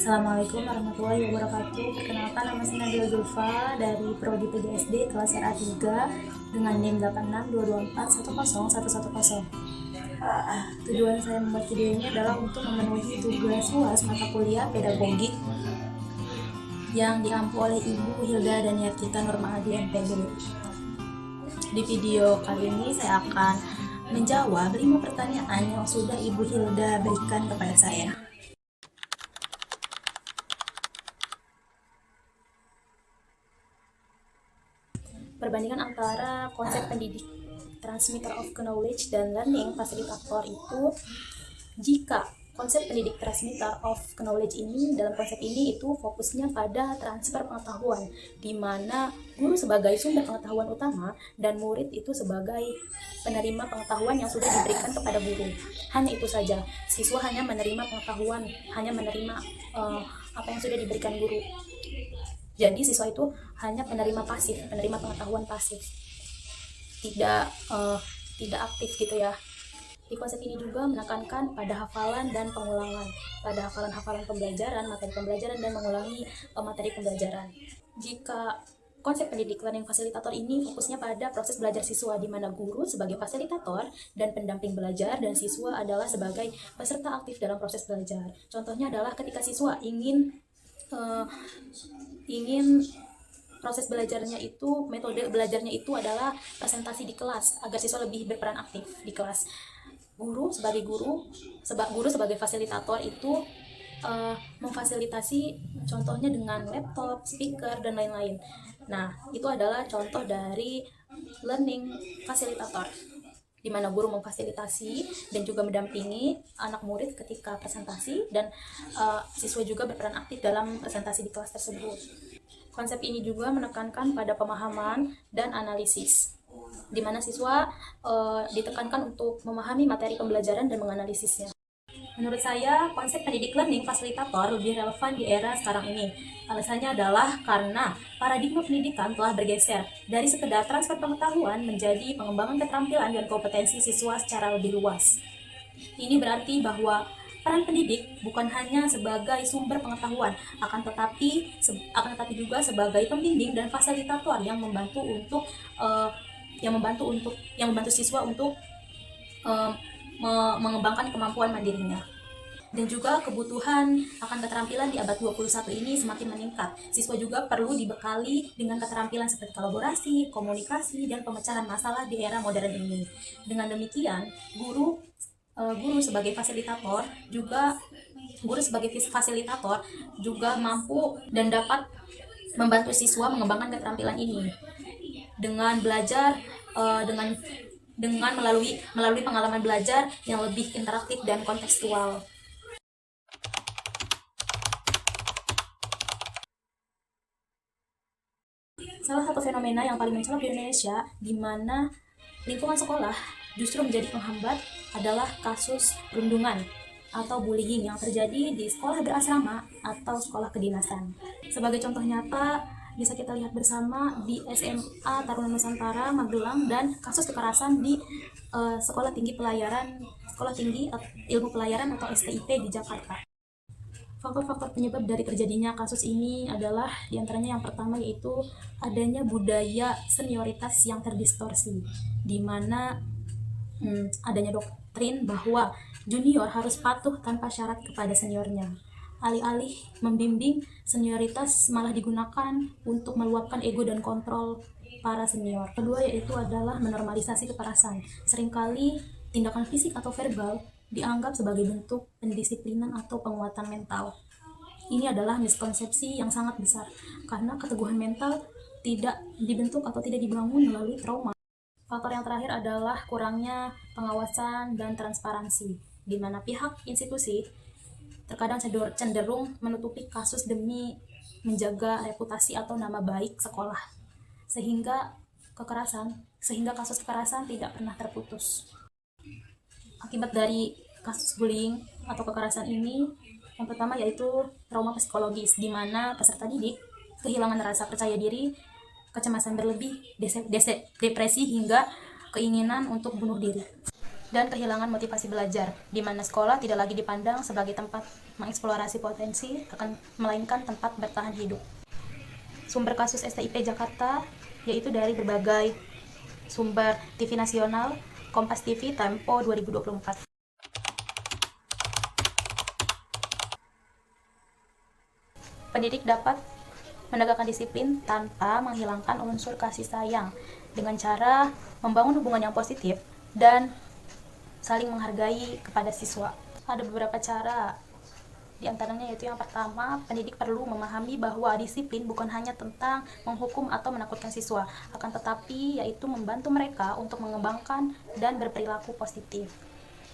Assalamualaikum warahmatullahi wabarakatuh. Perkenalkan, nama saya Nabila Zulfa dari Prodi PGSD kelas RA3 dengan NIM 8622410110. Tujuan saya membuat video ini adalah untuk memenuhi tugas UAS mata kuliah pedagogik yang diampu oleh Ibu Hilda Daniartita Nurmahadi MPD. Di video kali ini saya akan menjawab 5 pertanyaan yang sudah Ibu Hilda berikan kepada saya. Perbandingan antara konsep pendidik transmitter of knowledge dan learning facilitator itu, jika konsep pendidik transmitter of knowledge ini, dalam konsep ini itu fokusnya pada transfer pengetahuan, di mana guru sebagai sumber pengetahuan utama dan murid itu sebagai penerima pengetahuan yang sudah diberikan kepada guru. Hanya itu saja, siswa hanya menerima pengetahuan, hanya menerima apa yang sudah diberikan guru. Jadi siswa itu hanya penerima pasif, penerima pengetahuan pasif, tidak aktif gitu ya. Di konsep ini juga menekankan pada hafalan dan pengulangan, pada hafalan pembelajaran, materi pembelajaran, dan mengulangi materi pembelajaran. Jika konsep pendidik learning facilitator ini fokusnya pada proses belajar siswa, di mana guru sebagai fasilitator dan pendamping belajar dan siswa adalah sebagai peserta aktif dalam proses belajar. Contohnya adalah ketika siswa ingin proses belajarnya itu, metode belajarnya itu adalah presentasi di kelas agar siswa lebih berperan aktif di kelas. Guru sebagai fasilitator itu memfasilitasi, contohnya dengan laptop, speaker, dan lain-lain. Nah, itu adalah contoh dari learning facilitator, di mana guru memfasilitasi dan juga mendampingi anak murid ketika presentasi, dan siswa juga berperan aktif dalam presentasi di kelas tersebut. Konsep ini juga menekankan pada pemahaman dan analisis, di mana siswa ditekankan untuk memahami materi pembelajaran dan menganalisisnya. Menurut saya, konsep pendidik learning facilitator lebih relevan di era sekarang ini. Alasannya adalah karena paradigma pendidikan telah bergeser dari sekedar transfer pengetahuan menjadi pengembangan keterampilan dan kompetensi siswa secara lebih luas. Ini berarti bahwa peran pendidik bukan hanya sebagai sumber pengetahuan, akan tetapi juga sebagai pembimbing dan fasilitator yang membantu siswa untuk mengembangkan kemampuan mandirinya. Dan juga kebutuhan akan keterampilan di abad 21 ini semakin meningkat. Siswa juga perlu dibekali dengan keterampilan seperti kolaborasi, komunikasi, dan pemecahan masalah di era modern ini. Dengan demikian, guru sebagai fasilitator juga mampu dan dapat membantu siswa mengembangkan keterampilan ini dengan belajar dengan melalui pengalaman belajar yang lebih interaktif dan kontekstual. Salah satu fenomena yang paling mencolok di Indonesia, di mana lingkungan sekolah justru menjadi penghambat, adalah kasus perundungan atau bullying yang terjadi di sekolah berasrama atau sekolah kedinasan. Sebagai contoh nyata, bisa kita lihat bersama di SMA Taruna Nusantara Magelang, dan kasus kekerasan di Sekolah Tinggi Ilmu Pelayaran atau STIP di Jakarta. Faktor-faktor penyebab dari terjadinya kasus ini adalah diantaranya yang pertama yaitu adanya budaya senioritas yang terdistorsi, di mana adanya doktrin bahwa junior harus patuh tanpa syarat kepada seniornya. Alih-alih membimbing, senioritas malah digunakan untuk meluapkan ego dan kontrol para senior. Kedua yaitu adalah menormalisasi kekerasan. Seringkali tindakan fisik atau verbal dianggap sebagai bentuk pendisiplinan atau penguatan mental. Ini adalah miskonsepsi yang sangat besar, karena keteguhan mental tidak dibentuk atau tidak dibangun melalui trauma. Faktor yang terakhir adalah kurangnya pengawasan dan transparansi, di mana pihak institusi terkadang cenderung menutupi kasus demi menjaga reputasi atau nama baik sekolah, sehingga kasus kekerasan tidak pernah terputus. Akibat dari kasus bullying atau kekerasan ini, yang pertama yaitu trauma psikologis, di mana peserta didik kehilangan rasa percaya diri, kecemasan berlebih, depresi, hingga keinginan untuk bunuh diri. dan kehilangan motivasi belajar, di mana sekolah tidak lagi dipandang sebagai tempat mengeksplorasi potensi, melainkan tempat bertahan hidup. Sumber kasus STIP Jakarta yaitu dari berbagai sumber TV nasional, Kompas TV, Tempo 2024. Pendidik dapat menegakkan disiplin tanpa menghilangkan unsur kasih sayang dengan cara membangun hubungan yang positif dan saling menghargai kepada siswa. Ada beberapa cara, di antaranya yaitu yang pertama, pendidik perlu memahami bahwa disiplin bukan hanya tentang menghukum atau menakutkan siswa, akan tetapi yaitu membantu mereka untuk mengembangkan dan berperilaku positif.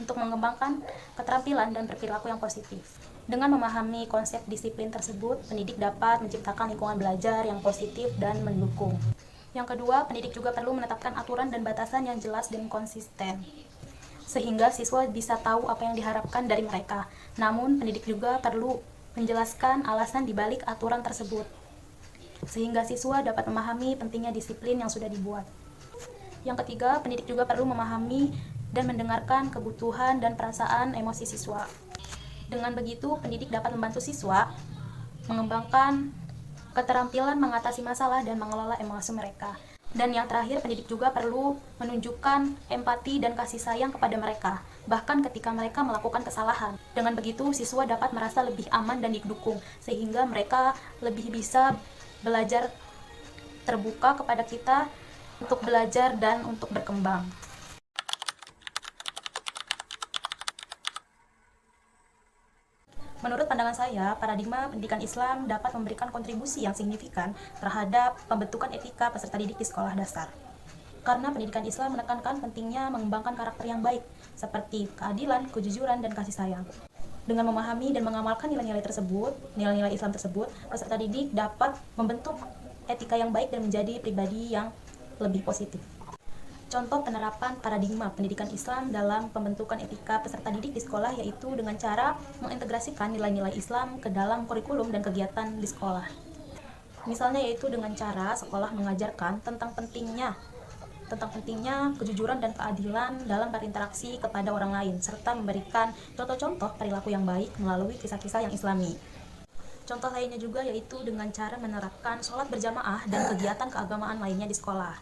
Untuk mengembangkan keterampilan dan berperilaku yang positif. Dengan memahami konsep disiplin tersebut, pendidik dapat menciptakan lingkungan belajar yang positif dan mendukung. Yang kedua, pendidik juga perlu menetapkan aturan dan batasan yang jelas dan konsisten, sehingga siswa bisa tahu apa yang diharapkan dari mereka. Namun, pendidik juga perlu menjelaskan alasan dibalik aturan tersebut, sehingga siswa dapat memahami pentingnya disiplin yang sudah dibuat. Yang ketiga, pendidik juga perlu memahami dan mendengarkan kebutuhan dan perasaan emosi siswa. Dengan begitu, pendidik dapat membantu siswa mengembangkan keterampilan mengatasi masalah dan mengelola emosi mereka. Dan yang terakhir, pendidik juga perlu menunjukkan empati dan kasih sayang kepada mereka, bahkan ketika mereka melakukan kesalahan. Dengan begitu, siswa dapat merasa lebih aman dan didukung, sehingga mereka lebih bisa belajar terbuka kepada kita untuk belajar dan untuk berkembang. Menurut pandangan saya, paradigma pendidikan Islam dapat memberikan kontribusi yang signifikan terhadap pembentukan etika peserta didik di sekolah dasar. Karena pendidikan Islam menekankan pentingnya mengembangkan karakter yang baik, seperti keadilan, kejujuran, dan kasih sayang. Dengan memahami dan mengamalkan nilai-nilai Islam tersebut, peserta didik dapat membentuk etika yang baik dan menjadi pribadi yang lebih positif. Contoh penerapan paradigma pendidikan Islam dalam pembentukan etika peserta didik di sekolah yaitu dengan cara mengintegrasikan nilai-nilai Islam ke dalam kurikulum dan kegiatan di sekolah. Misalnya yaitu dengan cara sekolah mengajarkan tentang pentingnya kejujuran dan keadilan dalam berinteraksi kepada orang lain, serta memberikan contoh-contoh perilaku yang baik melalui kisah-kisah yang Islami. Contoh lainnya juga yaitu dengan cara menerapkan sholat berjamaah dan kegiatan keagamaan lainnya di sekolah,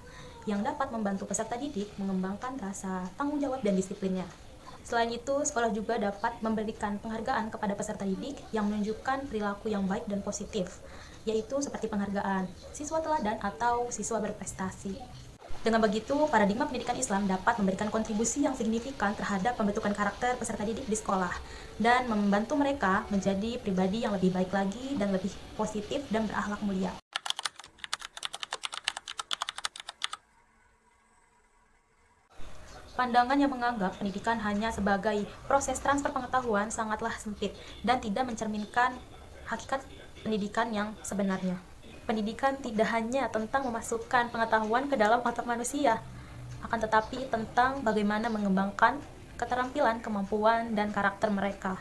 yang dapat membantu peserta didik mengembangkan rasa tanggung jawab dan disiplinnya. Selain itu, sekolah juga dapat memberikan penghargaan kepada peserta didik yang menunjukkan perilaku yang baik dan positif, yaitu seperti penghargaan siswa teladan atau siswa berprestasi. Dengan begitu, paradigma pendidikan Islam dapat memberikan kontribusi yang signifikan terhadap pembentukan karakter peserta didik di sekolah dan membantu mereka menjadi pribadi yang lebih baik lagi dan lebih positif dan berakhlak mulia. Pandangan yang menganggap pendidikan hanya sebagai proses transfer pengetahuan sangatlah sempit dan tidak mencerminkan hakikat pendidikan yang sebenarnya. Pendidikan tidak hanya tentang memasukkan pengetahuan ke dalam otak manusia, akan tetapi tentang bagaimana mengembangkan keterampilan, kemampuan, dan karakter mereka.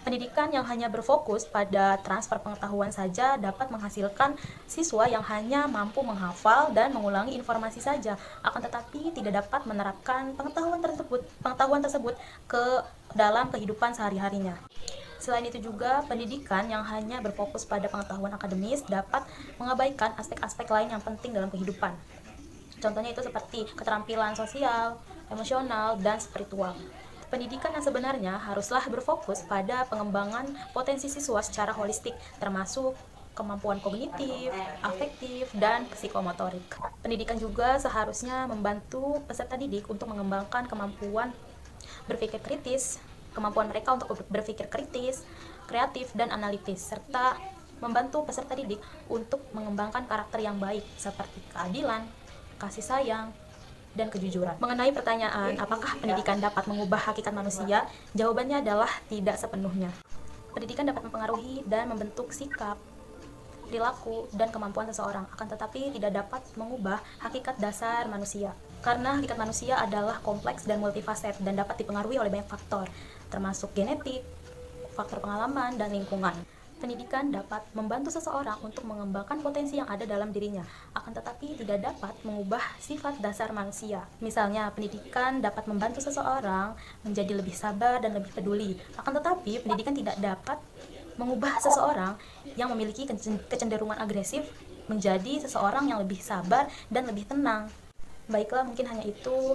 Pendidikan yang hanya berfokus pada transfer pengetahuan saja dapat menghasilkan siswa yang hanya mampu menghafal dan mengulangi informasi saja, akan tetapi tidak dapat menerapkan pengetahuan tersebut ke dalam kehidupan sehari-harinya. Selain itu juga, pendidikan yang hanya berfokus pada pengetahuan akademis dapat mengabaikan aspek-aspek lain yang penting dalam kehidupan. Contohnya itu seperti keterampilan sosial, emosional, dan spiritual. Pendidikan yang sebenarnya haruslah berfokus pada pengembangan potensi siswa secara holistik, termasuk kemampuan kognitif, afektif, dan psikomotorik. Pendidikan juga seharusnya membantu peserta didik untuk mengembangkan kemampuan berpikir kritis, kemampuan mereka untuk berpikir kritis, kreatif, dan analitis, serta membantu peserta didik untuk mengembangkan karakter yang baik seperti keadilan, kasih sayang, dan kejujuran. Mengenai pertanyaan, apakah pendidikan dapat mengubah hakikat manusia? Jawabannya adalah tidak sepenuhnya. Pendidikan dapat mempengaruhi dan membentuk sikap, perilaku, dan kemampuan seseorang, akan tetapi tidak dapat mengubah hakikat dasar manusia. Karena hakikat manusia adalah kompleks dan multifaset dan dapat dipengaruhi oleh banyak faktor, termasuk genetik, faktor pengalaman, dan lingkungan. Pendidikan dapat membantu seseorang untuk mengembangkan potensi yang ada dalam dirinya, akan tetapi tidak dapat mengubah sifat dasar manusia. Misalnya, pendidikan dapat membantu seseorang menjadi lebih sabar dan lebih peduli, akan tetapi pendidikan tidak dapat mengubah seseorang yang memiliki kecenderungan agresif menjadi seseorang yang lebih sabar dan lebih tenang. Baiklah, mungkin hanya itu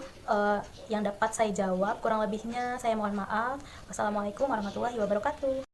yang dapat saya jawab. Kurang lebihnya saya mohon maaf. Wassalamualaikum warahmatullahi wabarakatuh.